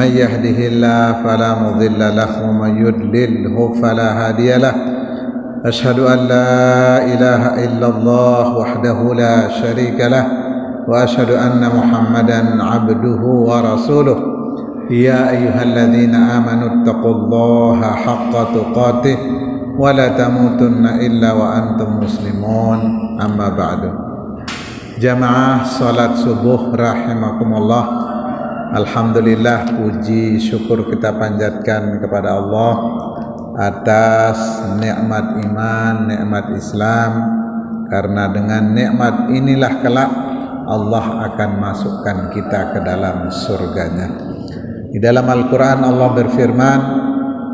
من يهده الله فلا مضل له ومن يضلله فلا هادي له أشهد أن لا إله إلا الله وحده لا شريك له وأشهد أن محمدا عبده ورسوله يا أيها الذين آمنوا اتقوا الله حق تقاته ولا تموتن إلا وأنتم مسلمون أما بعد. Jamaah salat subuh rahimakumullah. Alhamdulillah, puji syukur kita panjatkan kepada Allah atas nikmat iman, nikmat Islam, karena dengan nikmat inilah kelak Allah akan masukkan kita ke dalam surganya. Di dalam Al-Quran Allah berfirman,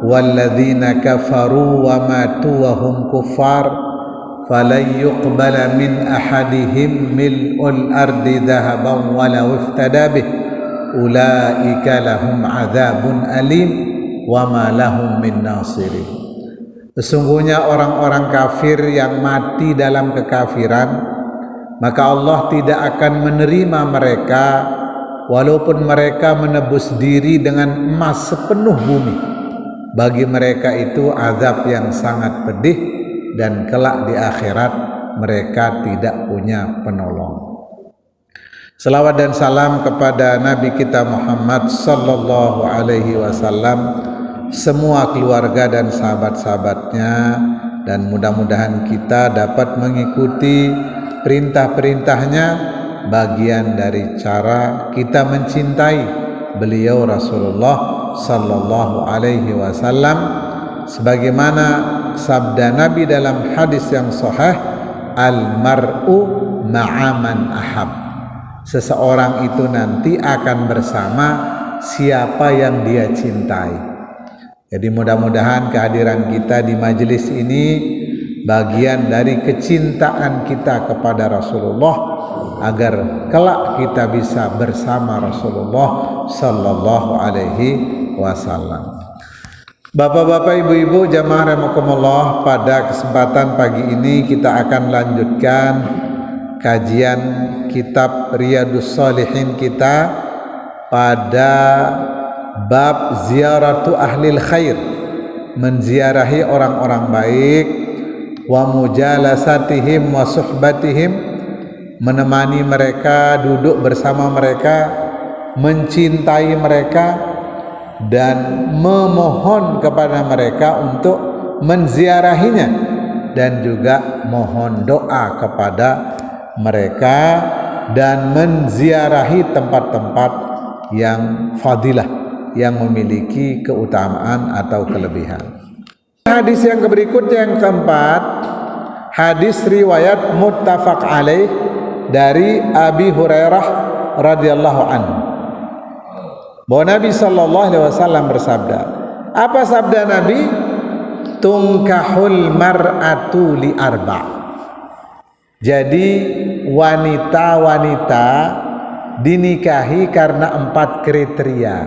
walladzina kafaru wa matu wa hum kuffar falan yuqbala min ahadihim mil'ul ardi dhahaban walau iftada bih ulaika lahum adzabun alim wa ma lahum min nasirin. Sesungguhnya orang-orang kafir yang mati dalam kekafiran, maka Allah tidak akan menerima mereka walaupun mereka menebus diri dengan emas sepenuh bumi. Bagi mereka itu azab yang sangat pedih, dan kelak di akhirat mereka tidak punya penolong. Selawat dan salam kepada Nabi kita Muhammad sallallahu alaihi wasallam, semua keluarga dan sahabat-sahabatnya, dan mudah-mudahan kita dapat mengikuti perintah-perintahnya, bagian dari cara kita mencintai beliau Rasulullah sallallahu alaihi wasallam, sebagaimana sabda Nabi dalam hadis yang sahih, al-mar'u ma'aman ahab. Seseorang itu nanti akan bersama siapa yang dia cintai. Jadi mudah-mudahan kehadiran kita di majelis ini bagian dari kecintaan kita kepada Rasulullah, agar kelak kita bisa bersama Rasulullah sallallahu alaihi wasallam. Bapak-bapak, ibu-ibu, jamaah rahimakumullah, pada kesempatan pagi ini kita akan lanjutkan kajian kitab Riyadhus Shalihin kita pada bab ziaratu ahlil khair, menziarahi orang-orang baik, wa mujalasatihim wa suhbatihim, menemani mereka, duduk bersama mereka, mencintai mereka, dan memohon kepada mereka untuk menziarahinya, dan juga mohon doa kepada mereka, dan menziarahi tempat-tempat yang fadilah, yang memiliki keutamaan atau kelebihan. Hadis yang berikutnya, yang keempat, hadis riwayat muttafaq alaih dari Abi Hurairah radhiyallahu anhu, bahwa Nabi sallallahu alaihi wasallam bersabda. Apa sabda Nabi? Tunkahul mar'atu li arba'. Jadi wanita-wanita dinikahi karena 4 kriteria.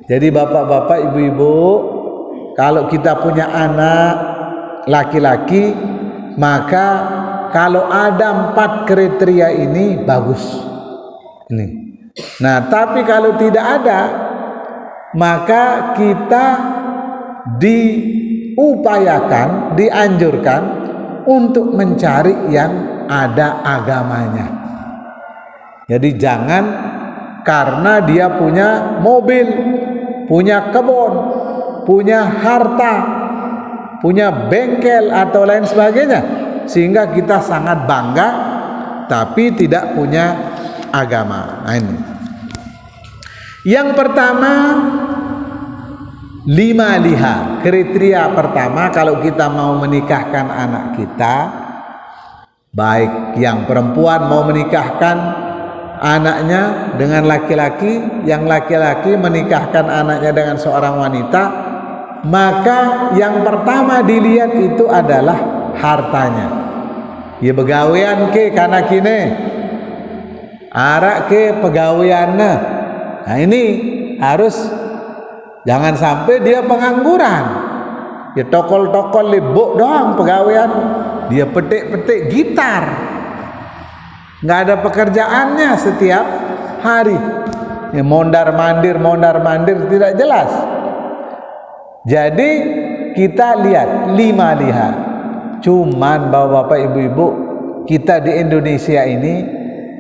Jadi bapak-bapak, ibu-ibu, kalau kita punya anak laki-laki, maka kalau ada 4 kriteria ini bagus. Ini. Nah, tapi kalau tidak ada, maka kita diupayakan, dianjurkan untuk mencari yang ada agamanya. Jadi jangan karena dia punya mobil, punya kebun, punya harta, punya bengkel atau lain sebagainya, sehingga kita sangat bangga tapi tidak punya agama. Nah, ini yang pertama, 5 liha. Kriteria pertama kalau kita mau menikahkan anak kita, baik yang perempuan mau menikahkan anaknya dengan laki-laki, yang laki-laki menikahkan anaknya dengan seorang wanita, maka yang pertama dilihat itu adalah hartanya. Ya begawean ke kana kine, arak ke pegaweanna. Nah, ini harus, jangan sampai dia pengangguran. Ya tokol-tokol libuk doang pegawean. Dia petik-petik gitar, nggak ada pekerjaannya setiap hari. ya, mondar mandir tidak jelas. Jadi kita lihat 5 lihat. Cuman bapak-bapak ibu-ibu, kita di Indonesia ini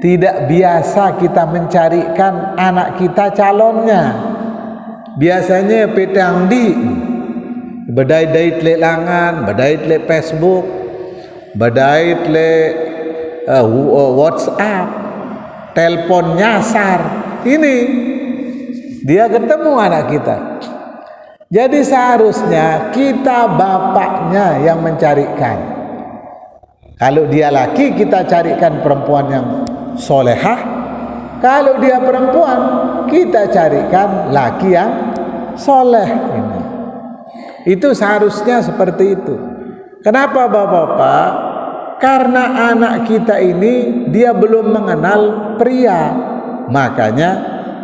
tidak biasa kita mencarikan anak kita calonnya. Biasanya petang di badai-dai lelangan, badai Facebook, badai WhatsApp, telepon nyasar. Ini dia ketemu anak kita. Jadi seharusnya kita bapaknya yang mencarikan. Kalau dia laki, kita carikan perempuan yang solehah. Kalau dia perempuan, kita carikan laki yang soleh. Ini. Itu seharusnya seperti itu. Kenapa bapak-bapak? Karena anak kita ini dia belum mengenal pria. Makanya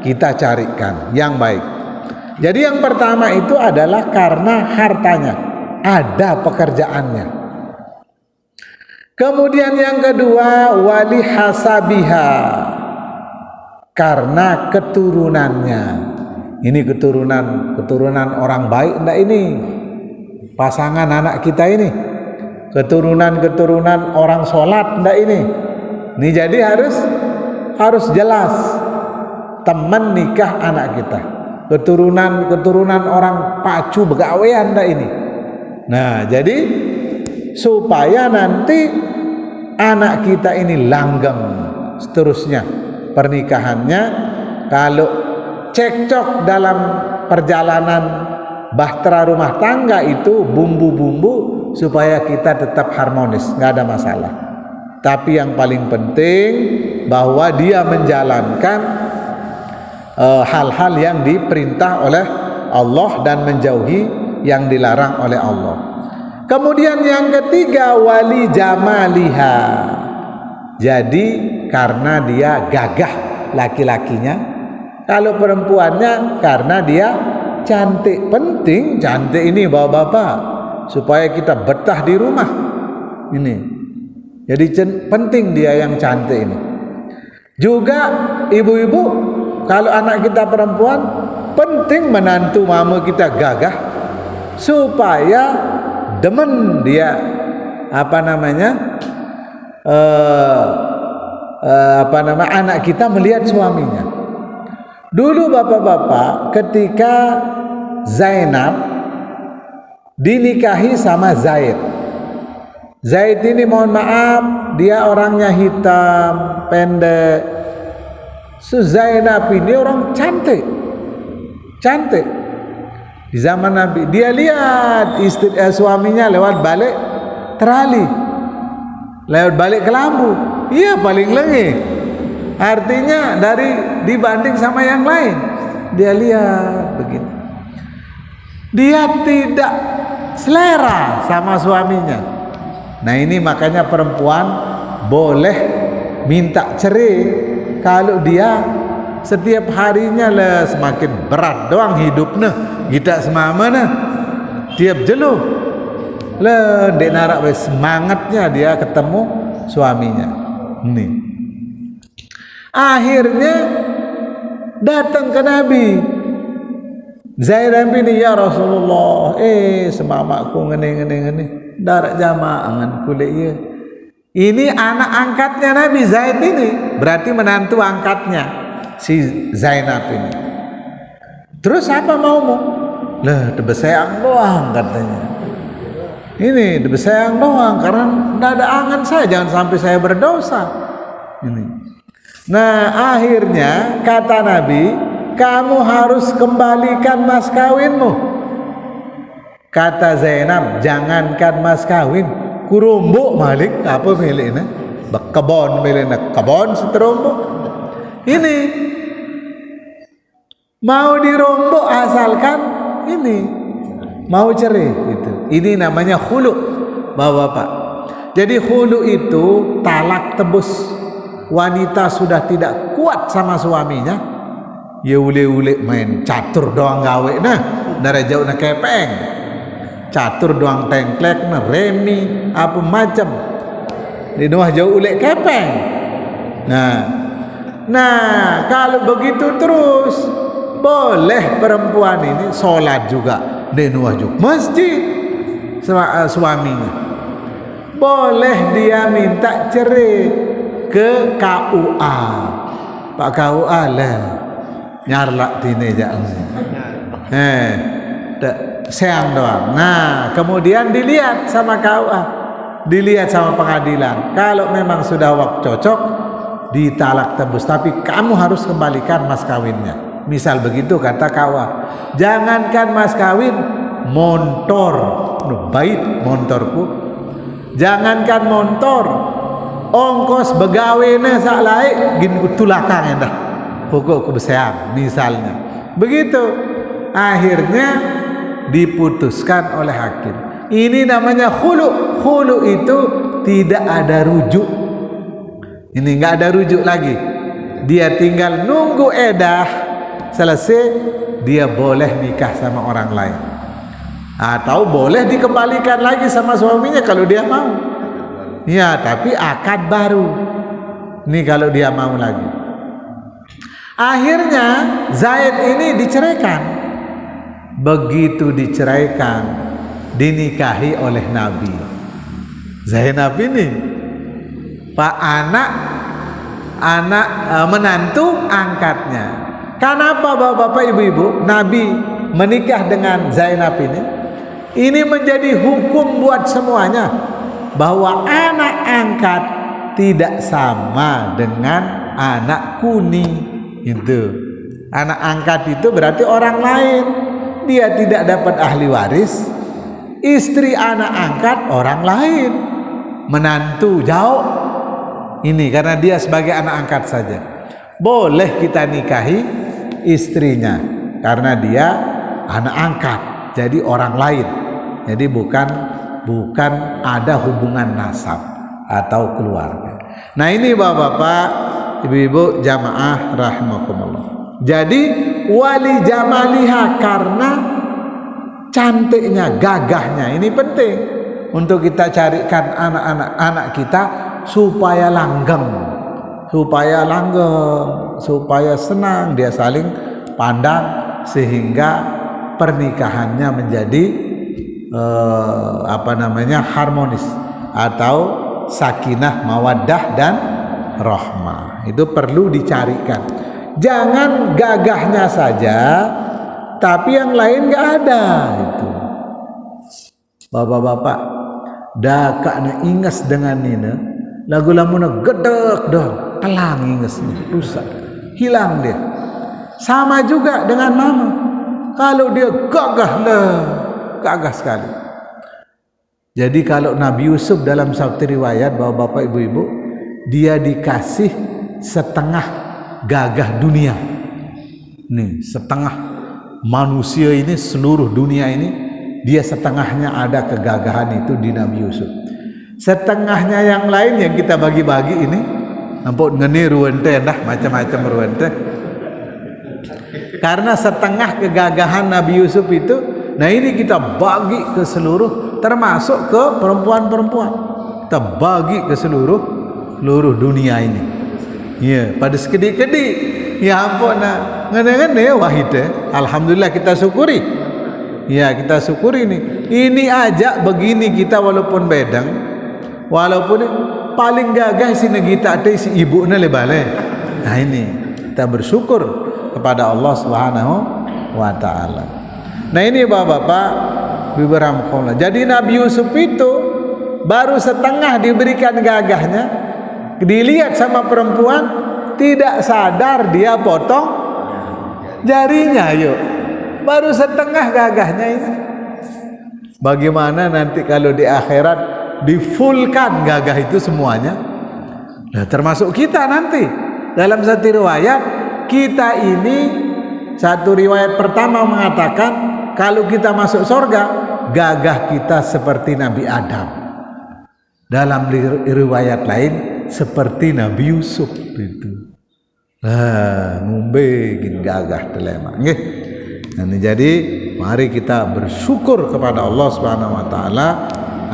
kita carikan yang baik. Jadi yang pertama itu adalah karena hartanya, ada pekerjaannya. Kemudian yang kedua, wali hasabiha, karena keturunannya. Ini keturunan orang baik enggak ini? Pasangan anak kita ini keturunan orang sholat enggak ini? Ini jadi harus jelas teman nikah anak kita. Keturunan orang pacu begawean dah ini. Nah, jadi supaya nanti anak kita ini langgeng seterusnya pernikahannya. Kalau cekcok dalam perjalanan bahtera rumah tangga itu bumbu-bumbu supaya kita tetap harmonis, nggak ada masalah. Tapi yang paling penting bahwa dia menjalankan hal-hal yang diperintah oleh Allah dan menjauhi yang dilarang oleh Allah. Kemudian yang ketiga, wali jamaliha. Jadi karena dia gagah laki-lakinya. Kalau perempuannya karena dia cantik. Penting cantik ini bapak-bapak, supaya kita betah di rumah. Ini. Jadi penting dia yang cantik ini. Juga ibu-ibu, kalau anak kita perempuan, penting menantu mama kita gagah supaya demen dia anak kita melihat suaminya. Dulu bapak-bapak ketika Zainab dinikahi sama Zaid. Zaid ini mohon maaf, dia orangnya hitam, pendek. Zainab ini orang cantik. Di zaman Nabi, dia lihat suaminya lewat balik terali, lewat balik kelambu. Iya, paling lengi. Artinya dibanding sama yang lain, dia lihat begini. Dia tidak selera sama suaminya. Nah ini makanya perempuan boleh minta cerai kalau dia setiap harinya lah semakin berat doang hidupnya, kita semama nah tiap jeluh lah dek narak semangatnya dia ketemu suaminya. Nih akhirnya datang ke Nabi Zainab ini, ya Rasulullah, semamaku ngene darat jamaah ngan kulit ya. Ini anak angkatnya Nabi Zaid ini, berarti menantu angkatnya si Zainab ini. Terus apa maumu? Lah debeseyang doang katanya. Ini debeseyang doang karena tidak ada angan saya, jangan sampai saya berdosa. Ini. Nah akhirnya kata Nabi, kamu harus kembalikan mas kawinmu. Kata Zainab, jangankan mas kawin, kurumbuk malik apa miliknya? Kebon miliknya, kebon seterumbuk. Ini mau dirombok asalkan ini mau cerai itu. Ini namanya khulu, bapak-bapak. Jadi khulu itu talak tebus. Wanita sudah tidak kuat sama suaminya, ya ule-ule main catur doang gawe nah, dari jauh nak kepeng. Catur doang tengklek nah, remi apa macam di rumah jauh ulek kepeng. Nah Nah, kalau begitu terus, boleh perempuan ini sholat juga di wajib masjid suaminya. Boleh dia minta cerai ke KUA. Pak KUA lah nyarlak tine jangan. Siang doang. Nah, kemudian dilihat sama KUA, dilihat sama pengadilan. Kalau memang sudah waktu cocok, ditalak tebus. Tapi kamu harus kembalikan mas kawinnya. Misal begitu kata KUA. Jangankan mas kawin, montor, baik montorku. Jangankan montor, ongkos begawene sak laik gin tulakang dah. Pokok kebesean misalnya. Begitu. Akhirnya diputuskan oleh hakim. Ini namanya khulu. Khulu itu tidak ada rujuk. Ini enggak ada rujuk lagi. Dia tinggal nunggu edah selesai, dia boleh nikah sama orang lain. Atau boleh dikembalikan lagi sama suaminya kalau dia mau. Ya, tapi akad baru. Ini kalau dia mau lagi. Akhirnya Zaid ini diceraikan. Begitu diceraikan, dinikahi oleh Nabi. Zainab ini Pak anak menantu angkatnya. Kenapa bapak-bapak ibu-ibu Nabi menikah dengan Zainab ini? Ini menjadi hukum buat semuanya, bahwa anak angkat tidak sama dengan anak kuning. Itu anak angkat itu berarti orang lain. Dia tidak dapat ahli waris. Istri anak angkat orang lain, menantu jauh. Ini karena dia sebagai anak angkat saja. Boleh kita nikahi istrinya karena dia anak angkat, jadi orang lain. Jadi bukan ada hubungan nasab atau keluarga. Nah, ini bapak-bapak, ibu-ibu jamaah rahimakumullah. Jadi wali jamaliha, karena cantiknya, gagahnya. Ini penting untuk kita carikan anak kita supaya langgeng, supaya senang, dia saling pandang, sehingga pernikahannya menjadi harmonis, atau sakinah, mawaddah dan rahmah. Itu perlu dicarikan. Jangan gagahnya saja, tapi yang lain nggak ada. Itu bapak-bapak, dah kakna ingas dengan ini, lagu lamuna gedek dah, telang ingasnya, rusak, hilang dia. Sama juga dengan mama, kalau dia gagah lah, gagah sekali. Jadi kalau Nabi Yusuf dalam satu riwayat, bapak-bapak ibu-ibu, dia dikasih setengah gagah dunia. Nih, setengah manusia ini, seluruh dunia ini, dia setengahnya ada kegagahan itu di Nabi Yusuf. Setengahnya yang lain yang kita bagi-bagi ini, ampun ngeni ruwente dah, macam-macam ruwente. Karena setengah kegagahan Nabi Yusuf itu, nah ini kita bagi ke seluruh, termasuk ke perempuan-perempuan. Kita bagi ke seluruh dunia ini. Ya, pada sekedi-kedi. Ya ampun, ngene-ngene wahid. Alhamdulillah kita syukuri. Ya, kita syukuri ini. Ini aja begini kita walaupun bedang, walaupun paling gagah si negita ada si ibu na lebale. Nah ini kita bersyukur kepada Allah Subhanahu wa taala. Nah ini bapak-bapak, Ibu. Jadi Nabi Yusuf itu baru setengah diberikan gagahnya, dilihat sama perempuan, tidak sadar dia potong jarinya. Yuk, baru setengah gagahnya ini. Bagaimana nanti kalau di akhirat difulkan gagah itu semuanya? Nah, termasuk kita nanti. Dalam satu riwayat, kita ini, satu riwayat pertama mengatakan kalau kita masuk surga, gagah kita seperti Nabi Adam. Dalam riwayat lain seperti Nabi Yusuf itu. Nah, ngombe gin gagah telema. Nggih. Nah, jadi mari kita bersyukur kepada Allah Subhanahu wa taala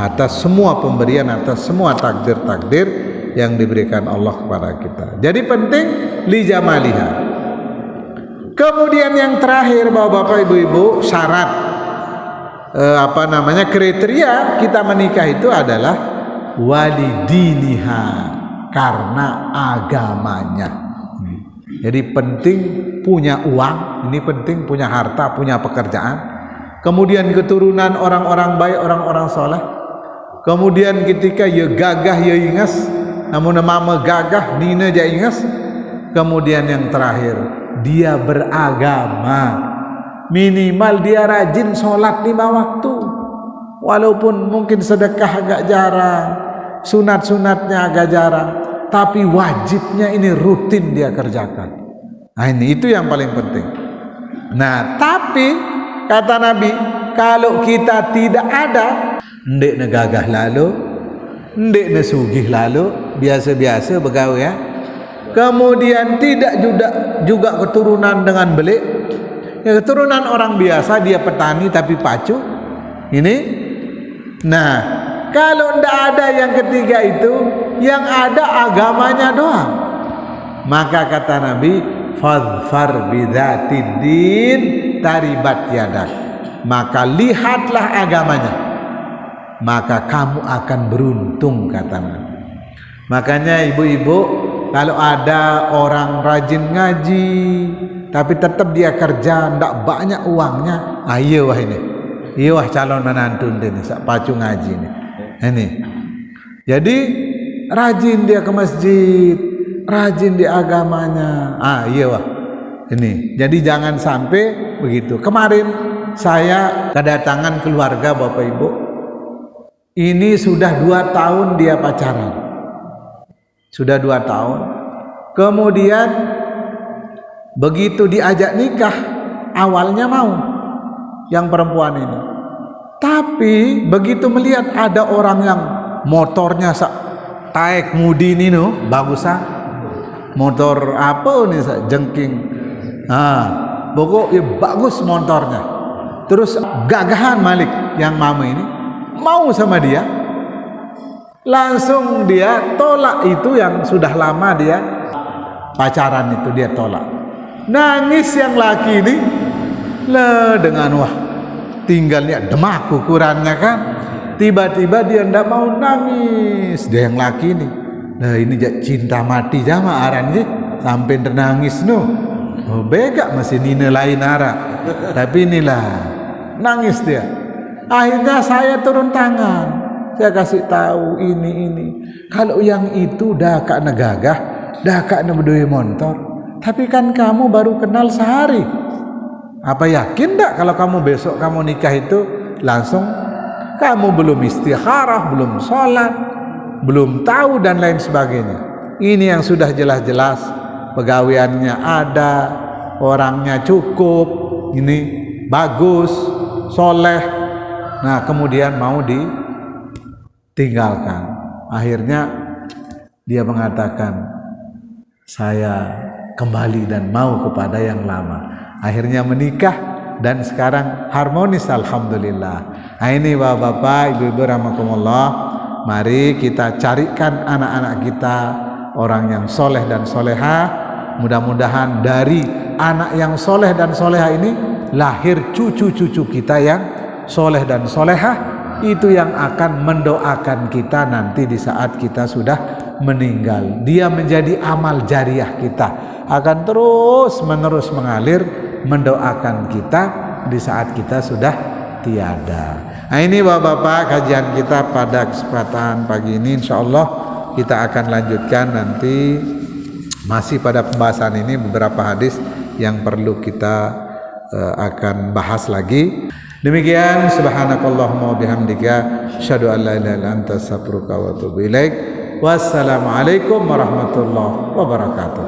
atas semua pemberian, atas semua takdir-takdir yang diberikan Allah kepada kita. Jadi penting li jamaliha. Kemudian yang terakhir Bapak-bapak Ibu-ibu, syarat kriteria kita menikah itu adalah walidiniha, karena agamanya. Jadi penting punya uang, ini penting punya harta, punya pekerjaan. Kemudian keturunan orang-orang baik, orang-orang soleh. Kemudian ketika ya gagah ya ingas, namun mama gagah nina ja ingas. Kemudian yang terakhir, dia beragama. Minimal dia rajin sholat 5 waktu. Walaupun mungkin sedekah agak jarang, sunat-sunatnya agak jarang, tapi wajibnya ini rutin dia kerjakan. Nah ini itu yang paling penting. Nah tapi kata Nabi, kalau kita tidak ada, ndek negagah lalu, ndek nesugih lalu, biasa-biasa begawe ya. Kemudian tidak juga keturunan dengan belik, ya keturunan orang biasa, dia petani tapi pacu. Ini, nah kalau ndak ada yang ketiga itu, yang ada agamanya doang. Maka kata Nabi, fadfar bidzatiddin taribat yadak. Maka lihatlah agamanya, maka kamu akan beruntung, kata Nabi. Makanya ibu-ibu, kalau ada orang rajin ngaji tapi tetap dia kerja ndak banyak uangnya, iya wah ini, iya wah calon menantu ini sak pacu ngaji ini. Jadi rajin dia ke masjid, rajin di agamanya, iya wah ini. Jadi jangan sampai begitu. Kemarin saya kedatangan keluarga Bapak Ibu, ini sudah 2 tahun dia pacaran, sudah 2 tahun. Kemudian begitu diajak nikah, awalnya mau yang perempuan ini, tapi begitu melihat ada orang yang motornya taek mudi ini bagusan, motor apa nih jengking, pokoknya bagus motornya, terus gagahan Malik yang mama ini mau sama dia, langsung dia tolak itu yang sudah lama dia pacaran itu, dia tolak. Nangis yang laki ini lah, dengan wah tinggalnya demak ukurannya kan, tiba-tiba dia ndak mau nangis, dia yang laki ini. Nah ini cinta mati jama aran sih, sampai nangis bega masih nina lain ara, tapi inilah nangis dia. Akhirnya saya turun tangan, saya kasih tahu ini kalau yang itu dah kak negagah, dah kak nebedui motor, tapi kan kamu baru kenal sehari. Apa yakin tak kalau kamu besok kamu nikah itu langsung kamu belum istikharah, belum sholat, belum tahu dan lain sebagainya. Ini yang sudah jelas-jelas pegawaiannya ada, orangnya cukup, ini bagus, soleh. Nah kemudian mau ditinggalkan. Akhirnya dia mengatakan, saya kembali dan mau kepada yang lama. Akhirnya menikah dan sekarang harmonis, alhamdulillah. Nah ini bapak-bapak, ibu-ibu rahimakumullah, mari kita carikan anak-anak kita orang yang soleh dan solehah. Mudah-mudahan dari anak yang soleh dan solehah ini lahir cucu-cucu kita yang soleh dan solehah, itu yang akan mendoakan kita nanti di saat kita sudah meninggal. Dia menjadi amal jariah kita, akan terus menerus mengalir mendoakan kita di saat kita sudah tiada. Nah ini bapak-bapak kajian kita pada kesempatan pagi ini, insyaallah kita akan lanjutkan nanti masih pada pembahasan ini, beberapa hadis yang perlu kita akan bahas lagi. Demikian, subhanakallahumma wabihamdika asyhadu an la ilaha illa anta astaghfiruka wa atubu ilaik. Wassalamualaikum warahmatullahi wabarakatuh.